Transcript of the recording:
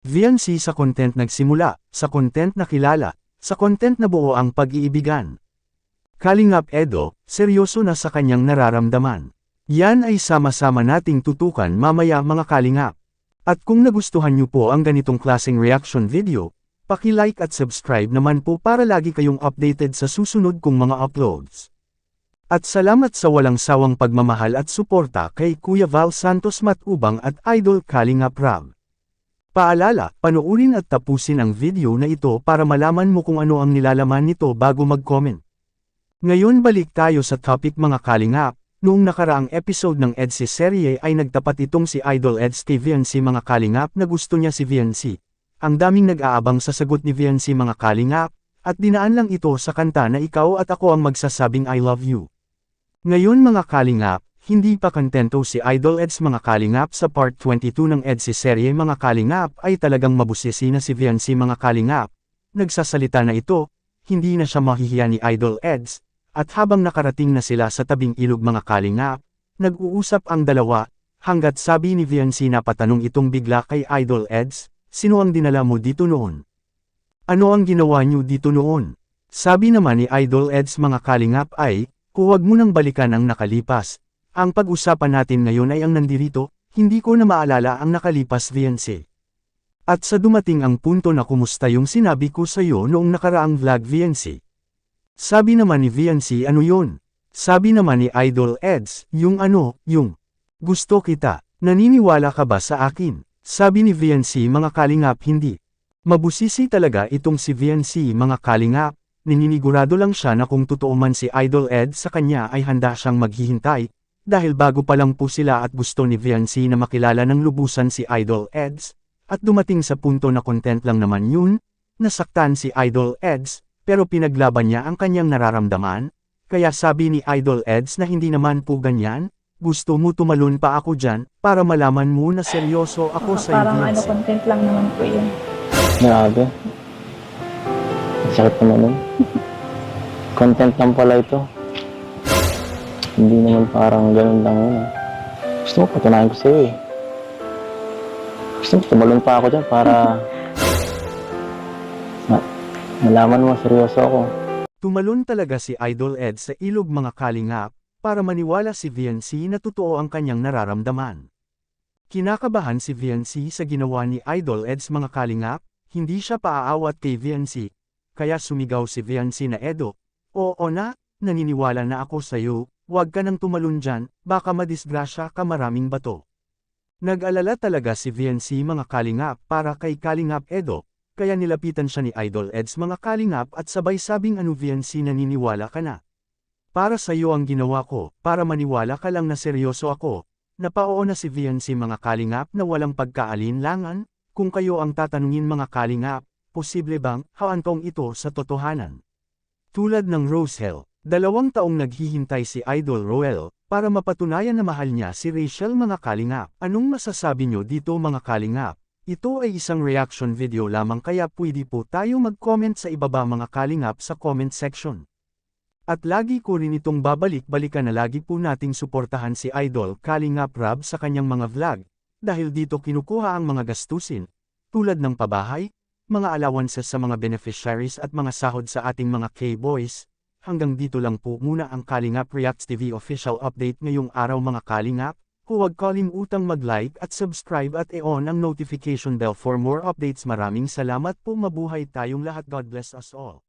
VNC sa content nagsimula, sa content na kilala, sa content na buo ang pag-iibigan. Kalingap Edo, seryoso na sa kanyang nararamdaman. Yan ay sama-sama nating tutukan mamaya mga kalingap. At kung nagustuhan niyo po ang ganitong klaseng reaction video, paki-like at subscribe naman po para lagi kayong updated sa susunod kong mga uploads. At salamat sa walang sawang pagmamahal at suporta kay Kuya Val Santos Matubang at Idol Kalingap Rab. Paalala, panoorin at tapusin ang video na ito para malaman mo kung ano ang nilalaman nito bago mag-comment. Ngayon balik tayo sa topic mga kalingap. Noong nakaraang episode ng EDSI serye ay nagtapat itong si Idol Eds kay VNC mga kalingap na gusto niya si VNC. Ang daming nag-aabang sa sagot ni VNC mga kalingap, at dinaan lang ito sa kanta na ikaw at ako ang magsasabing I love you. Ngayon mga kalingap, hindi pa kontento si Idol Eds mga kalingap sa part 22 ng EDSI serye mga kalingap ay talagang mabusisi na si VNC mga kalingap. Nagsasalita na ito, hindi na siya mahihiya ni Idol Eds, at habang nakarating na sila sa tabing ilog mga kalingap, nag-uusap ang dalawa, hanggat sabi ni VNC na patanong itong bigla kay Idol Eds, sino ang dinala mo dito noon? Ano ang ginawa niyo dito noon? Sabi naman ni Idol Eds mga kalingap ay, huwag mo nang balikan ang nakalipas. Ang pag-usapan natin ngayon ay ang nandirito, hindi ko na maalala ang nakalipas VNC. At sa dumating ang punto na kumusta yung sinabi ko sa iyo noong nakaraang vlog VNC. Sabi naman ni VNC ano yun? Sabi naman ni Idol Eds, yung gusto kita, naniniwala ka ba sa akin? Sabi ni VNC mga kalingap hindi. Mabusisi talaga itong si VNC mga kalingap. Nininigurado lang siya na kung totoo man si Idol Ed sa kanya ay handa siyang maghihintay, dahil bago pa lang po sila at gusto ni VNC na makilala ng lubusan si Idol Eds, at dumating sa punto na content lang naman yun, nasaktan si Idol Eds, pero pinaglaban niya ang kanyang nararamdaman, kaya sabi ni Idol Eds na hindi naman po ganyan, gusto mo tumalon pa ako dyan, para malaman mo na seryoso ako sa Parang VNC. content lang naman po yun. Grabe. Sakit naman nun. Content lang pala ito. Hindi naman parang ganun lang yun. Gusto mo patunayan ko sa'yo eh. Gusto mo tumalon pa ako dyan para malaman mo seryoso ako. Tumalon talaga si Idol Ed sa ilog mga kalingap, para maniwala si VNC na totoo ang kanyang nararamdaman. Kinakabahan si VNC sa ginawa ni Idol Eds mga kalingap, hindi siya paaawat kay VNC, kaya sumigaw si VNC na Edo, oo na, naniniwala na ako sa'yo, huwag ka nang tumalon dyan, baka madisgrasya ka maraming bato. Nag-alala talaga si VNC mga kalingap para kay Kalingap Edo, kaya nilapitan siya ni Idol Eds mga kalingap at sabay sabing ano VNC naniniwala ka na. Para sa'yo ang ginawa ko, para maniwala ka lang na seryoso ako. Napao na si VNC mga kalingap na walang pagkaalinlangan, kung kayo ang tatanungin mga kalingap, posible bang hawantong ito sa totohanan? Tulad ng Rosel, 2 taong naghihintay si Idol Roel, para mapatunayan na mahal niya si Rachel mga kalingap. Anong masasabi nyo dito mga kalingap? Ito ay isang reaction video lamang kaya pwede po tayo mag-comment sa ibaba mga kalingap sa comment section. At lagi ko rin itong babalik-balikan na lagi po nating suportahan si Idol Kalingap Rab sa kanyang mga vlog, dahil dito kinukuha ang mga gastusin, tulad ng pabahay, mga allowances sa mga beneficiaries at mga sahod sa ating mga K-boys. Hanggang dito lang po muna ang Kalingap Reacts TV official update ngayong araw mga kalingap. Huwag kalimutang mag-like at subscribe at i-on ang notification bell for more updates. Maraming salamat po, mabuhay tayong lahat. God bless us all.